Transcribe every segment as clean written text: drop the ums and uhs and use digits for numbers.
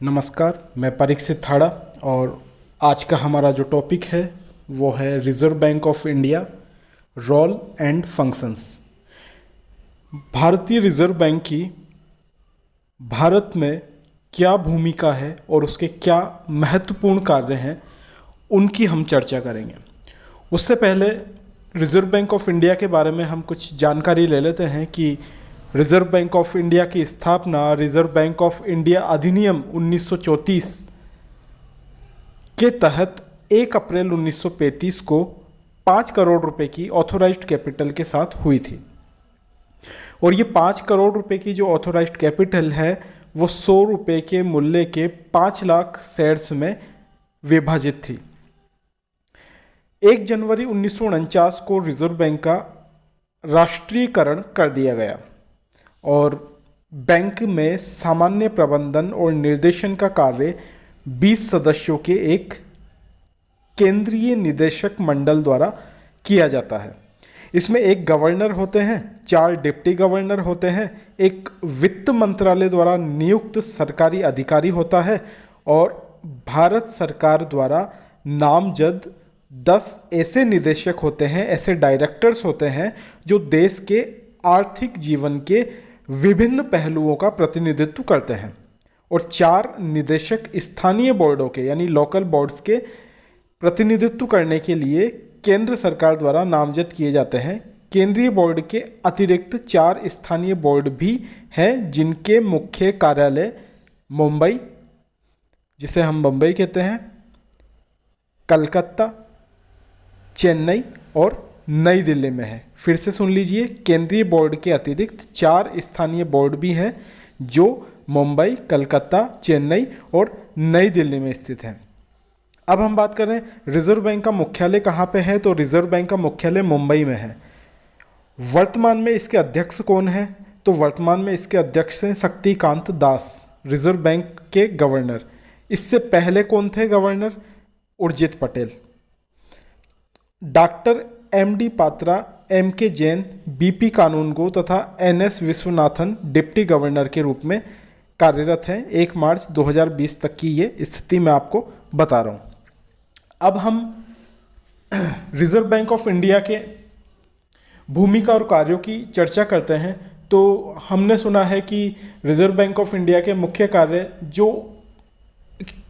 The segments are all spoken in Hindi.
नमस्कार, मैं परीक्षित थाड़ा और आज का हमारा जो टॉपिक है वो है Reserve Bank of India role and functions. भारतीय रिज़र्व बैंक की भारत में क्या भूमिका है और उसके क्या महत्वपूर्ण कार्य हैं, उनकी हम चर्चा करेंगे। उससे पहले रिज़र्व बैंक ऑफ इंडिया के बारे में हम कुछ जानकारी ले लेते हैं कि रिज़र्व बैंक ऑफ इंडिया की स्थापना रिज़र्व बैंक ऑफ इंडिया अधिनियम 1934 के तहत 1 अप्रैल 1935 को 5 करोड़ रुपए की ऑथोराइज्ड कैपिटल के साथ हुई थी। और ये 5 करोड़ रुपए की जो ऑथोराइज्ड कैपिटल है वो 100 रुपये के मूल्य के 5 लाख शेयर्स में विभाजित थी। 1 जनवरी 1949 को रिज़र्व बैंक का राष्ट्रीयकरण कर दिया गया और बैंक में सामान्य प्रबंधन और निर्देशन का कार्य 20 सदस्यों के एक केंद्रीय निदेशक मंडल द्वारा किया जाता है। इसमें एक गवर्नर होते हैं, 4 डिप्टी गवर्नर होते हैं, एक वित्त मंत्रालय द्वारा नियुक्त सरकारी अधिकारी होता है और भारत सरकार द्वारा नामजद 10 ऐसे निदेशक होते हैं, ऐसे डायरेक्टर्स होते हैं जो देश के आर्थिक जीवन के विभिन्न पहलुओं का प्रतिनिधित्व करते हैं। और 4 निदेशक स्थानीय बोर्डों के यानी लोकल बोर्ड्स के प्रतिनिधित्व करने के लिए केंद्र सरकार द्वारा नामजद किए जाते हैं। केंद्रीय बोर्ड के अतिरिक्त 4 स्थानीय बोर्ड भी हैं जिनके मुख्य कार्यालय मुंबई, जिसे हम बम्बई कहते हैं, कलकत्ता, चेन्नई और नई दिल्ली में है। फिर से सुन लीजिए, केंद्रीय बोर्ड के अतिरिक्त 4 स्थानीय बोर्ड भी हैं जो मुंबई, कलकत्ता, चेन्नई और नई दिल्ली में स्थित हैं। अब हम बात करें रिज़र्व बैंक का मुख्यालय कहाँ पे है, तो रिज़र्व बैंक का मुख्यालय मुंबई में है। वर्तमान में इसके अध्यक्ष कौन है, तो वर्तमान में इसके अध्यक्ष हैं शक्तिकांत दास, रिज़र्व बैंक के गवर्नर। इससे पहले कौन थे governor? Urjit Patel. Doctor M D. Patra, M K. Jain, B P. Kanungo तथा एन.एस. विश्वनाथन डिप्टी गवर्नर के रूप में कार्यरत हैं। 1 मार्च 2020 तक की ये स्थिति मैं आपको बता रहा हूँ। अब हम रिज़र्व बैंक ऑफ इंडिया के भूमिका और कार्यों की चर्चा करते हैं। तो हमने सुना है कि रिज़र्व बैंक ऑफ इंडिया के मुख्य कार्य जो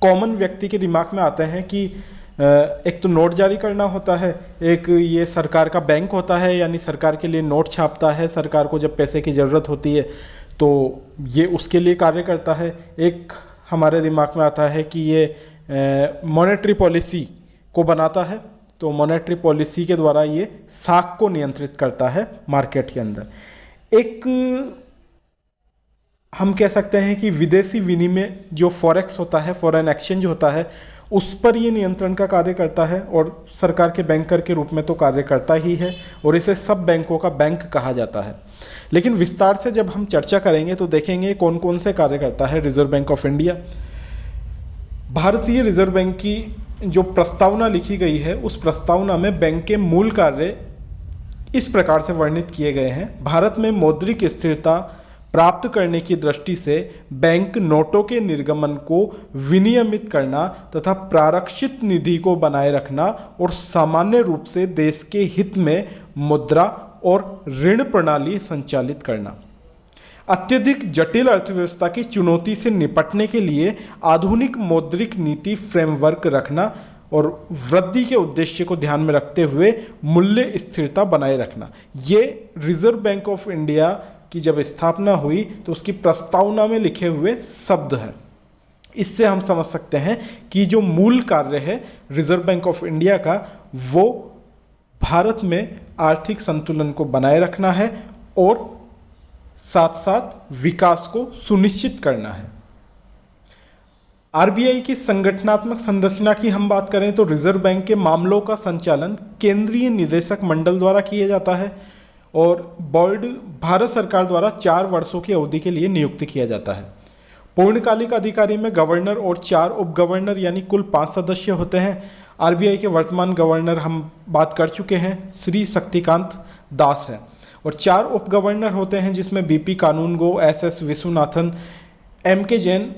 कॉमन व्यक्ति के दिमाग में आते हैं कि एक तो नोट जारी करना होता है, एक ये सरकार का बैंक होता है यानी सरकार के लिए नोट छापता है, सरकार को जब पैसे की ज़रूरत होती है तो ये उसके लिए कार्य करता है। एक हमारे दिमाग में आता है कि ये मॉनेटरी पॉलिसी को बनाता है, तो मॉनेटरी पॉलिसी के द्वारा ये साख को नियंत्रित करता है मार्केट के अंदर। एक हम कह सकते हैं कि विदेशी विनिमय जो फॉरेक्स होता है, फॉरेन एक्सचेंज होता है, उस पर ये नियंत्रण का कार्य करता है और सरकार के बैंकर के रूप में तो कार्य करता ही है और इसे सब बैंकों का बैंक कहा जाता है। लेकिन विस्तार से जब हम चर्चा करेंगे तो देखेंगे कौन कौन से कार्य करता है रिज़र्व बैंक ऑफ इंडिया। भारतीय रिज़र्व बैंक की जो प्रस्तावना लिखी गई है उस प्रस्तावना में बैंक के मूल कार्य इस प्रकार से वर्णित किए गए हैं। भारत में मौद्रिक स्थिरता प्राप्त करने की दृष्टि से बैंक नोटों के निर्गमन को विनियमित करना तथा प्रारक्षित निधि को बनाए रखना और सामान्य रूप से देश के हित में मुद्रा और ऋण प्रणाली संचालित करना, अत्यधिक जटिल अर्थव्यवस्था की चुनौती से निपटने के लिए आधुनिक मौद्रिक नीति फ्रेमवर्क रखना और वृद्धि के उद्देश्य को ध्यान में रखते हुए मूल्य स्थिरता बनाए रखना। ये रिज़र्व बैंक ऑफ इंडिया की जब स्थापना हुई तो उसकी प्रस्तावना में लिखे हुए शब्द हैं। इससे हम समझ सकते हैं कि जो मूल कार्य है रिज़र्व बैंक ऑफ इंडिया का वो भारत में आर्थिक संतुलन को बनाए रखना है और साथ साथ विकास को सुनिश्चित करना है। आरबीआई की संगठनात्मक संरचना की हम बात करें तो रिज़र्व बैंक के मामलों का संचालन केंद्रीय निदेशक मंडल द्वारा किया जाता है और बोर्ड भारत सरकार द्वारा 4 वर्षों की अवधि के लिए नियुक्त किया जाता है। पूर्णकालिक अधिकारी में गवर्नर और 4 उप गवर्नर यानी कुल 5 सदस्य होते हैं। आरबीआई के वर्तमान गवर्नर हम बात कर चुके हैं, श्री शक्तिकांत दास है और 4 उप गवर्नर होते हैं जिसमें बीपी कानूनगो, एस.एस. विश्वनाथन, एम.के. जैन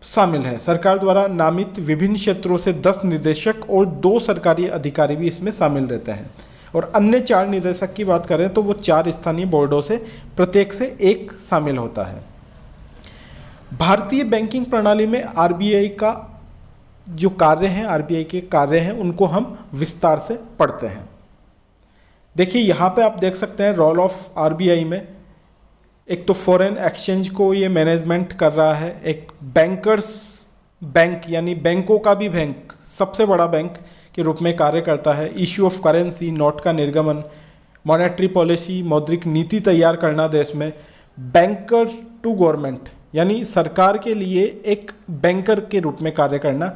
शामिल है। सरकार द्वारा नामित विभिन्न क्षेत्रों से 10 निदेशक और 2 सरकारी अधिकारी भी इसमें शामिल रहते हैं। और अन्य 4 निदेशक की बात करें तो वो 4 स्थानीय बोर्डों से प्रत्येक से 1 शामिल होता है। भारतीय बैंकिंग प्रणाली में आरबीआई का जो कार्य हैं, आरबीआई के कार्य हैं, उनको हम विस्तार से पढ़ते हैं। देखिए यहाँ पे आप देख सकते हैं रोल ऑफ आरबीआई में एक तो फॉरेन एक्सचेंज को ये मैनेजमेंट कर रहा है, एक बैंकर्स बैंक यानी बैंकों का भी बैंक, सबसे बड़ा बैंक के रूप में कार्य करता है, इश्यू ऑफ करेंसी, नोट का निर्गमन, मॉनेटरी पॉलिसी, मौद्रिक नीति तैयार करना देश में, बैंकर टू गवर्नमेंट यानी सरकार के लिए एक बैंकर के रूप में कार्य करना,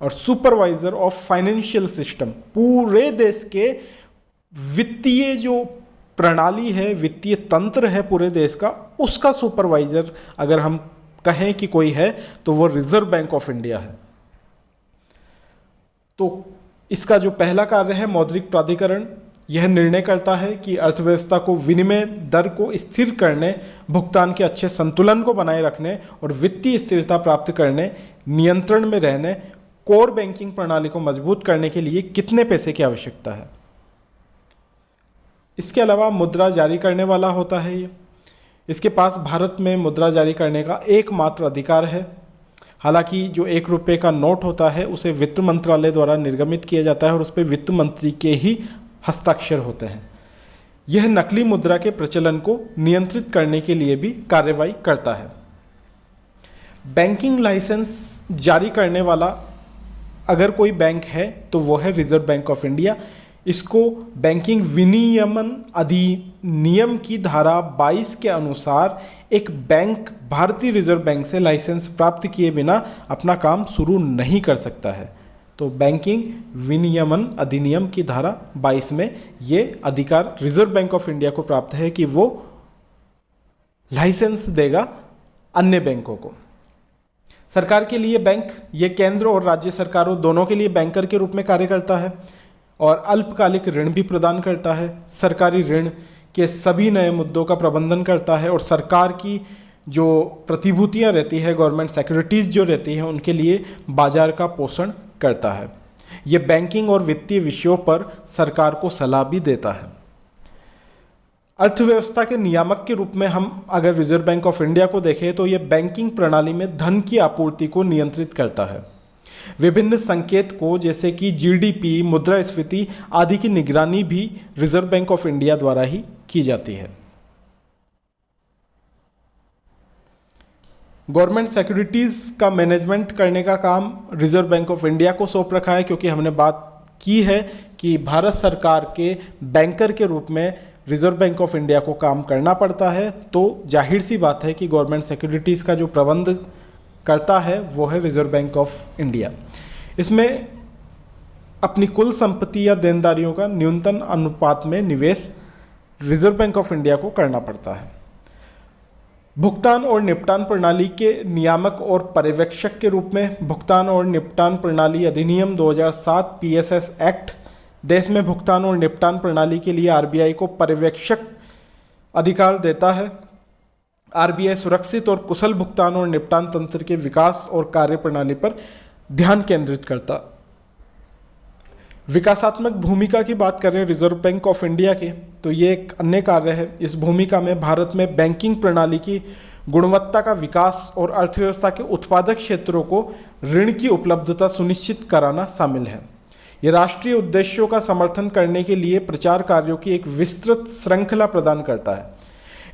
और सुपरवाइजर ऑफ फाइनेंशियल सिस्टम, पूरे देश के वित्तीय जो प्रणाली है, वित्तीय तंत्र है पूरे देश का, उसका सुपरवाइजर अगर हम कहें कि कोई है तो वो रिजर्व बैंक ऑफ इंडिया है। तो इसका जो पहला कार्य है मौद्रिक प्राधिकरण, यह निर्णय करता है कि अर्थव्यवस्था को विनिमय दर को स्थिर करने, भुगतान के अच्छे संतुलन को बनाए रखने और वित्तीय स्थिरता प्राप्त करने, नियंत्रण में रहने, कोर बैंकिंग प्रणाली को मजबूत करने के लिए कितने पैसे की आवश्यकता है। इसके अलावा मुद्रा जारी करने वाला होता है ये, इसके पास भारत में मुद्रा जारी करने का एकमात्र अधिकार है। हालांकि जो 1 रुपये का नोट होता है उसे वित्त मंत्रालय द्वारा निर्गमित किया जाता है और उस पर वित्त मंत्री के ही हस्ताक्षर होते हैं। यह नकली मुद्रा के प्रचलन को नियंत्रित करने के लिए भी कार्रवाई करता है। बैंकिंग लाइसेंस जारी करने वाला अगर कोई बैंक है तो वो है रिजर्व बैंक ऑफ इंडिया। इसको बैंकिंग विनियमन अधिनियम की धारा 22 के अनुसार एक बैंक भारतीय रिजर्व बैंक से लाइसेंस प्राप्त किए बिना अपना काम शुरू नहीं कर सकता है। तो बैंकिंग विनियमन अधिनियम की धारा 22 में ये अधिकार रिजर्व बैंक ऑफ इंडिया को प्राप्त है कि वो लाइसेंस देगा अन्य बैंकों को। सरकार के लिए बैंक ये केंद्र और राज्य सरकारों दोनों के लिए बैंकर के रूप में कार्य करता है और अल्पकालिक ऋण भी प्रदान करता है, सरकारी ऋण के सभी नए मुद्दों का प्रबंधन करता है और सरकार की जो प्रतिभूतियां रहती है, गवर्नमेंट सिक्योरिटीज़ जो रहती हैं, उनके लिए बाजार का पोषण करता है। ये बैंकिंग और वित्तीय विषयों पर सरकार को सलाह भी देता है। अर्थव्यवस्था के नियामक के रूप में हम अगर रिजर्व बैंक ऑफ इंडिया को देखें तो ये बैंकिंग प्रणाली में धन की आपूर्ति को नियंत्रित करता है। विभिन्न संकेत को जैसे कि जीडीपी, मुद्रास्फीति आदि की निगरानी भी रिजर्व बैंक ऑफ इंडिया द्वारा ही की जाती है। गवर्नमेंट सिक्योरिटीज का मैनेजमेंट करने का काम रिजर्व बैंक ऑफ इंडिया को सौंप रखा है, क्योंकि हमने बात की है कि भारत सरकार के बैंकर के रूप में रिजर्व बैंक ऑफ इंडिया को काम करना पड़ता है। तो जाहिर सी बात है कि गवर्नमेंट सिक्योरिटीज़ का जो प्रबंध करता है वो है रिजर्व बैंक ऑफ इंडिया। इसमें अपनी कुल संपत्ति या देनदारियों का न्यूनतम अनुपात में निवेश रिजर्व बैंक ऑफ इंडिया को करना पड़ता है। भुगतान और निपटान प्रणाली के नियामक और पर्यवेक्षक के रूप में भुगतान और निपटान प्रणाली अधिनियम 2007 पीएसएस एक्ट देश में भुगतान और निपटान प्रणाली के लिए आरबीआई को पर्यवेक्षक अधिकार देता है। आरबीआई सुरक्षित और कुशल भुगतान और निपटान तंत्र के विकास और कार्यप्रणाली पर ध्यान केंद्रित करता। विकासात्मक भूमिका की बात करें रिजर्व बैंक ऑफ इंडिया के, तो ये एक अन्य कार्य है। इस भूमिका में भारत में बैंकिंग प्रणाली की गुणवत्ता का विकास और अर्थव्यवस्था के उत्पादक क्षेत्रों को ऋण की उपलब्धता सुनिश्चित कराना शामिल है। ये राष्ट्रीय उद्देश्यों का समर्थन करने के लिए प्रचार कार्यों की एक विस्तृत श्रृंखला प्रदान करता है।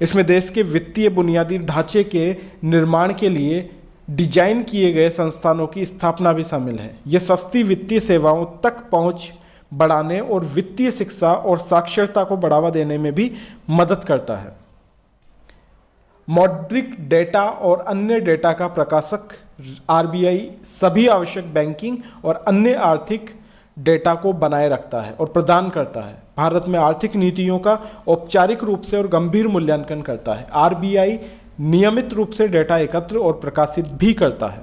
इसमें देश के वित्तीय बुनियादी ढांचे के निर्माण के लिए डिजाइन किए गए संस्थानों की स्थापना भी शामिल है। ये सस्ती वित्तीय सेवाओं तक पहुंच बढ़ाने और वित्तीय शिक्षा और साक्षरता को बढ़ावा देने में भी मदद करता है। मौद्रिक डेटा और अन्य डेटा का प्रकाशक आरबीआई सभी आवश्यक बैंकिंग और अन्य आर्थिक डेटा को बनाए रखता है और प्रदान करता है। भारत में आर्थिक नीतियों का औपचारिक रूप से और गंभीर मूल्यांकन करता है। आरबीआई नियमित रूप से डेटा एकत्र और प्रकाशित भी करता है।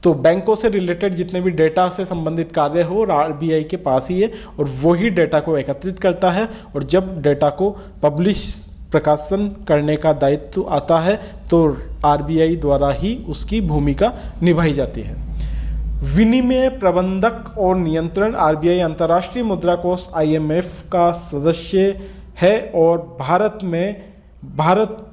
तो बैंकों से रिलेटेड जितने भी डेटा से संबंधित कार्य हो आरबीआई के पास ही है और वही डेटा को एकत्रित करता है और जब डेटा को पब्लिश प्रकाशन करने का दायित्व आता है तो आरबीआई द्वारा ही उसकी भूमिका निभाई जाती है। विनिमय प्रबंधक और नियंत्रण, आरबीआई अंतर्राष्ट्रीय मुद्रा कोष आईएमएफ का सदस्य है और भारत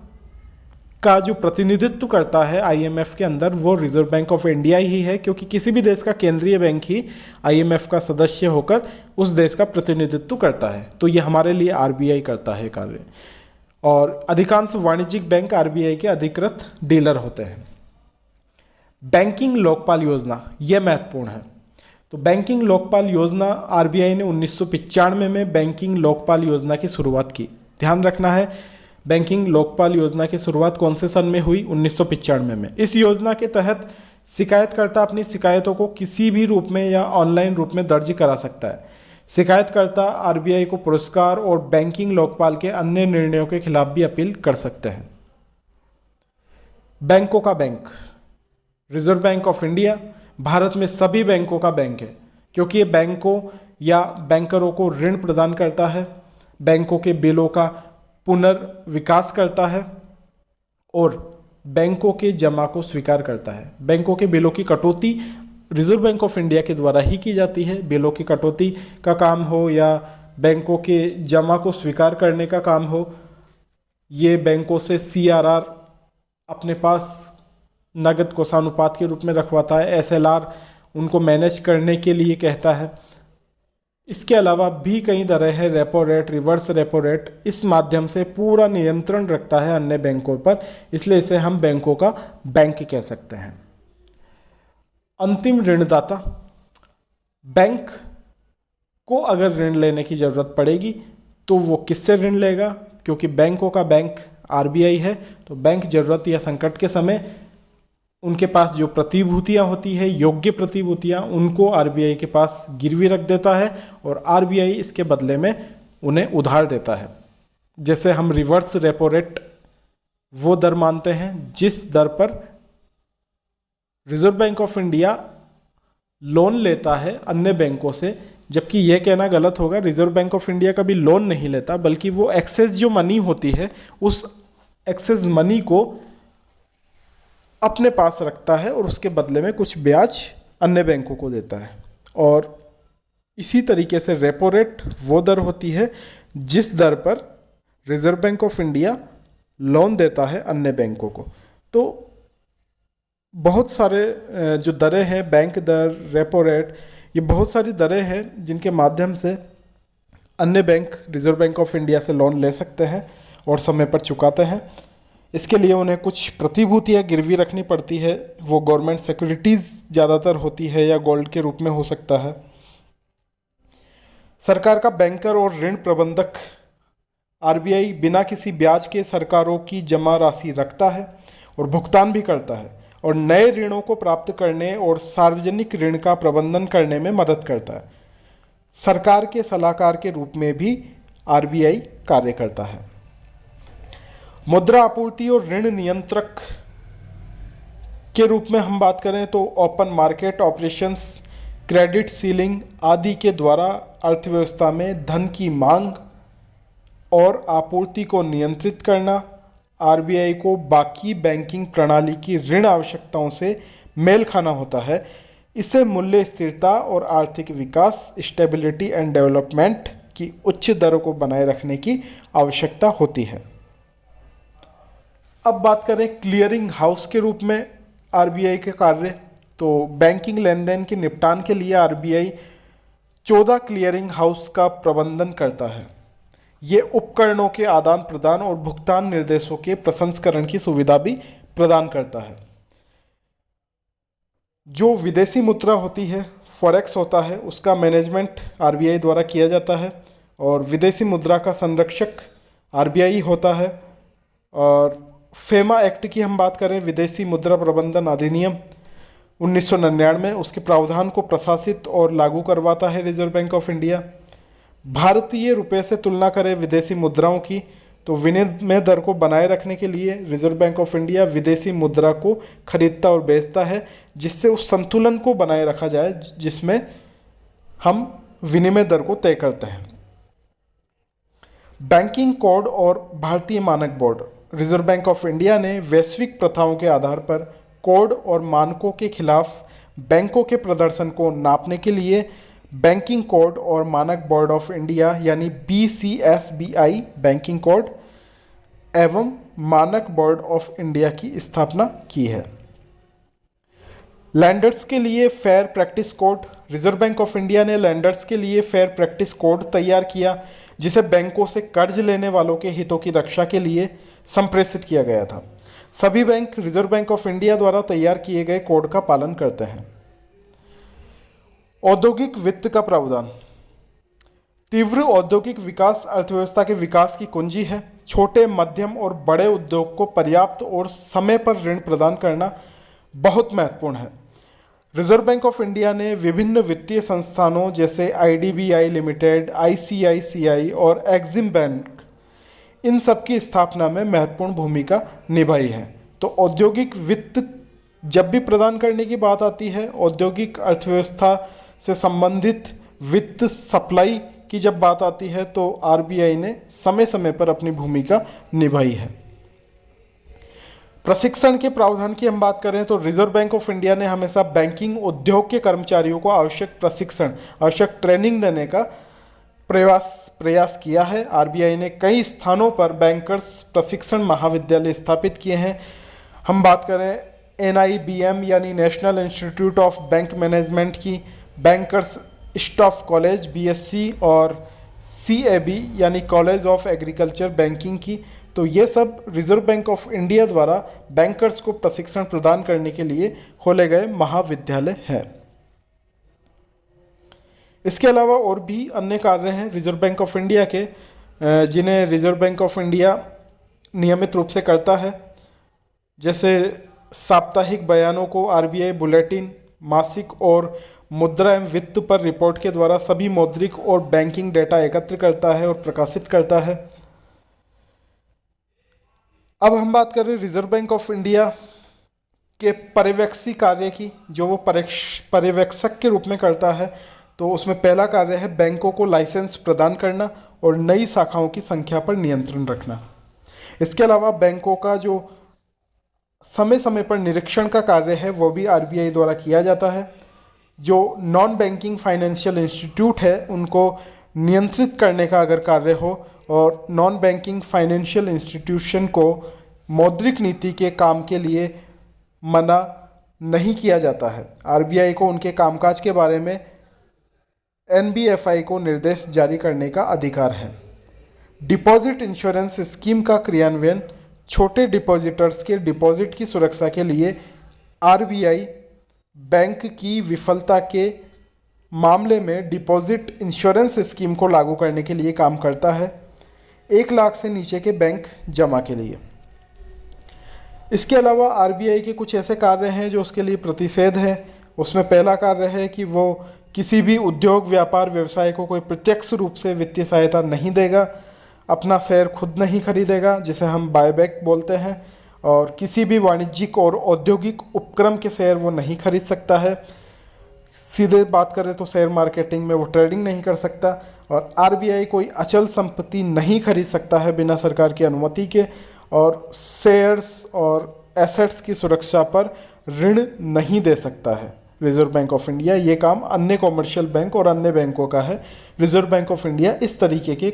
का जो प्रतिनिधित्व करता है आईएमएफ के अंदर वो रिजर्व बैंक ऑफ इंडिया ही है, क्योंकि किसी भी देश का केंद्रीय बैंक ही आईएमएफ का सदस्य होकर उस देश का प्रतिनिधित्व करता है। तो ये हमारे लिए आरबीआई करता है कार्य। और अधिकांश वाणिज्यिक बैंक आरबीआई के अधिकृत डीलर होते हैं। बैंकिंग लोकपाल योजना, यह महत्वपूर्ण है। तो बैंकिंग लोकपाल योजना, आरबीआई ने 1995 में बैंकिंग लोकपाल योजना की शुरुआत की। ध्यान रखना है, बैंकिंग लोकपाल योजना की शुरुआत कौन से सन में हुई? 1995 में। इस योजना के तहत शिकायतकर्ता अपनी शिकायतों को किसी भी रूप में या ऑनलाइन रूप में दर्ज करा सकता है। शिकायतकर्ता आरबीआई को पुरस्कार और बैंकिंग लोकपाल के अन्य निर्णयों के खिलाफ भी अपील कर सकते हैं। बैंकों का bank, reserve bank of India Bharat में सभी बैंकों का बैंक है, क्योंकि ये बैंकों या बैंकरों को ऋण प्रदान करता है, बैंकों के बिलों का पुनर्विकास करता है और बैंकों के जमा को स्वीकार करता है। बैंकों के बिलों की कटौती रिजर्व बैंक ऑफ इंडिया के द्वारा ही की जाती है। बिलों की कटौती का काम हो या बैंकों के जमा को स्वीकार करने का काम हो, ये बैंकों से सीआरआर अपने पास नगद कोषानुपात के रूप में रखवाता है, एसएलआर उनको मैनेज करने के लिए कहता है। इसके अलावा भी कई दरें हैं, repo rate, reverse repo rate, इस माध्यम से पूरा नियंत्रण रखता है अन्य बैंकों पर, इसलिए इसे हम बैंकों का बैंक कह सकते हैं। अंतिम ऋणदाता, बैंक को अगर ऋण लेने की ज़रूरत पड़ेगी तो वो किससे ऋण लेगा? क्योंकि बैंकों का बैंक आरबीआई है, तो बैंक ज़रूरत या संकट के समय उनके पास जो प्रतिभूतियां होती है, योग्य प्रतिभूतियां, उनको आरबीआई के पास गिरवी रख देता है और आरबीआई इसके बदले में उन्हें उधार देता है। जैसे हम रिवर्स रेपो रेट वो दर मानते हैं जिस दर पर reserve bank of India loan लेता है अन्य बैंकों से, जबकि यह कहना गलत होगा, रिजर्व बैंक ऑफ इंडिया कभी लोन नहीं लेता, बल्कि वो एक्सेस जो मनी होती है उस एक्सेस मनी को अपने पास रखता है और उसके बदले में कुछ ब्याज अन्य बैंकों को देता है। और इसी तरीके से रेपो रेट वो दर होती है जिस दर पर reserve bank of India loan देता है अन्य बैंकों को। तो बहुत सारे जो दरें हैं, बैंक दर, रेपो रेट, ये बहुत सारी दरें हैं जिनके माध्यम से अन्य bank reserve bank of India से लोन ले सकते हैं और समय पर चुकाते हैं। इसके लिए उन्हें कुछ प्रतिभूतियाँ गिरवी रखनी पड़ती है, वो गवर्नमेंट सिक्योरिटीज़ ज़्यादातर होती है या गोल्ड के रूप में हो सकता है। सरकार का बैंकर और ऋण प्रबंधक, आरबीआई बिना किसी ब्याज के सरकारों की जमा राशि रखता है और भुगतान भी करता है और नए ऋणों को प्राप्त करने और सार्वजनिक ऋण का प्रबंधन करने में मदद करता है। सरकार के सलाहकार के रूप में भी आरबीआई कार्य करता है। मुद्रा आपूर्ति और ऋण नियंत्रक के रूप में हम बात करें तो open market operations, credit ceiling आदि के द्वारा अर्थव्यवस्था में धन की मांग और आपूर्ति को नियंत्रित करना आरबीआई को बाकी बैंकिंग प्रणाली की ऋण आवश्यकताओं से मेल खाना होता है। इससे मूल्य स्थिरता और आर्थिक विकास, स्टेबिलिटी एंड डेवलपमेंट की उच्च दरों को बनाए रखने की आवश्यकता होती है। अब बात करें क्लियरिंग हाउस के रूप में आरबीआई के कार्य, तो बैंकिंग लेन देन के निपटान के लिए आरबीआई 14 क्लियरिंग हाउस का प्रबंधन करता है। ये उपकरणों के आदान प्रदान और भुगतान निर्देशों के प्रसंस्करण की सुविधा भी प्रदान करता है। जो विदेशी मुद्रा होती है, फॉरेक्स होता है, उसका मैनेजमेंट आरबीआई द्वारा किया जाता है और विदेशी मुद्रा का संरक्षक आरबीआई होता है। और फेमा एक्ट की हम बात करें, विदेशी मुद्रा प्रबंधन अधिनियम 1999, उसके प्रावधान को प्रशासित और लागू करवाता है रिजर्व बैंक ऑफ इंडिया। भारतीय रुपये से तुलना करें विदेशी मुद्राओं की, तो विनिमय दर को बनाए रखने के लिए रिजर्व बैंक ऑफ इंडिया विदेशी मुद्रा को खरीदता और बेचता है, जिससे उस संतुलन को बनाए रखा जाए जिसमें हम विनिमय दर को तय करते हैं। बैंकिंग कोड और भारतीय मानक board. Reserve bank of India ने वैश्विक प्रथाओं के आधार पर कोड और मानकों के खिलाफ बैंकों के प्रदर्शन को नापने के लिए बैंकिंग कोड और मानक बोर्ड ऑफ इंडिया यानी BCSBI बैंकिंग कोड एवं मानक बोर्ड ऑफ इंडिया की स्थापना की है। लैंडर्स के लिए fair practice code. Reserve bank of India ने लैंडर्स के लिए फेयर प्रैक्टिस कोड तैयार किया, जिसे बैंकों से कर्ज लेने वालों के हितों की रक्षा के लिए संप्रेषित किया गया था। सभी bank reserve bank of India द्वारा तैयार किए गए कोड का पालन करते हैं। औद्योगिक वित्त का प्रावधान। तीव्र औद्योगिक विकास अर्थव्यवस्था के विकास की कुंजी है। छोटे, मध्यम और बड़े उद्योग को पर्याप्त और समय पर ऋण प्रदान करना बहुत महत्वपूर्ण है। रिजर्व बैंक ऑफ इंडिया ने विभिन्न वित्तीय संस्थानों जैसे IDBI लिमिटेड, ICICI और एक्सिम बैंक, इन सब की स्थापना में महत्वपूर्ण भूमिका निभाई है। तो औद्योगिक वित्त जब भी प्रदान करने की बात आती है, औद्योगिक अर्थव्यवस्था से संबंधित वित्त सप्लाई की जब बात आती है, तो RBI ने समय समय पर अपनी भूमिका निभाई है। प्रशिक्षण के प्रावधान की हम बात करें तो रिजर्व बैंक ऑफ इंडिया ने हमेशा बैंकिंग उद्योग के कर्मचारियों को आवश्यक प्रशिक्षण, आवश्यक ट्रेनिंग देने का प्रयास किया है। RBI ने कई स्थानों पर बैंकर्स प्रशिक्षण महाविद्यालय स्थापित किए हैं। हम बात करें NIBM यानी national institute of bank management की, बैंकर्स स्टाफ कॉलेज BSc और CAB यानी कॉलेज ऑफ एग्रीकल्चर बैंकिंग की। तो ये सब रिजर्व बैंक ऑफ इंडिया द्वारा बैंकर्स को प्रशिक्षण प्रदान करने के लिए खोले गए महाविद्यालय हैं। इसके अलावा और भी अन्य कार्य हैं रिजर्व बैंक ऑफ इंडिया के, जिन्हें रिजर्व बैंक ऑफ इंडिया नियमित रूप से करता है, जैसे साप्ताहिक बयानों को RBI बुलेटिन, मासिक और मुद्रा एवं वित्त पर रिपोर्ट के द्वारा सभी मौद्रिक और बैंकिंग डेटा एकत्र करता है और प्रकाशित करता है। अब हम बात करें रिजर्व बैंक ऑफ इंडिया के पर्यवेक्षी कार्य की, जो वो पर्यवेक्षक के रूप में करता है। तो उसमें पहला कार्य है बैंकों को लाइसेंस प्रदान करना और नई शाखाओं की संख्या पर नियंत्रण रखना। इसके अलावा बैंकों का जो समय समय पर निरीक्षण का कार्य है वो भी RBI द्वारा किया जाता है। जो नॉन बैंकिंग फाइनेंशियल इंस्टीट्यूट है उनको नियंत्रित करने का अगर कार्य हो और नॉन बैंकिंग फाइनेंशियल इंस्टीट्यूशन को मौद्रिक नीति के काम के लिए मना नहीं किया जाता है। RBI को उनके कामकाज के बारे में NBFI को निर्देश जारी करने का अधिकार है। डिपॉजिट इंश्योरेंस स्कीम का क्रियान्वयन। छोटे डिपॉजिटर्स के डिपॉजिट की सुरक्षा के लिए RBI बैंक की विफलता के मामले में डिपॉजिट इंश्योरेंस स्कीम को लागू करने के लिए काम करता है, 1 लाख से नीचे के बैंक जमा के लिए। इसके अलावा RBI के कुछ ऐसे कार्य हैं जो उसके लिए प्रतिषेध हैं। उसमें पहला कार्य है कि वो किसी भी उद्योग, व्यापार, व्यवसाय को कोई प्रत्यक्ष रूप से वित्तीय सहायता नहीं देगा, अपना शेयर खुद नहीं खरीदेगा, जिसे हम बायबैक बोलते हैं, और किसी भी वाणिज्यिक और औद्योगिक उपक्रम के शेयर वो नहीं खरीद सकता है। सीधे बात करें तो शेयर मार्केटिंग में वो ट्रेडिंग नहीं कर सकता। और RBI कोई अचल संपत्ति नहीं खरीद सकता है बिना सरकार की अनुमति के, और शेयर्स और एसेट्स की सुरक्षा पर ऋण नहीं दे सकता है रिजर्व बैंक ऑफ इंडिया। ये काम अन्य कॉमर्शियल बैंक और अन्य बैंकों का है। रिजर्व बैंक ऑफ इंडिया इस तरीके के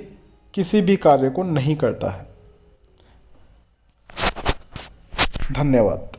किसी भी कार्य को नहीं करता है। धन्यवाद।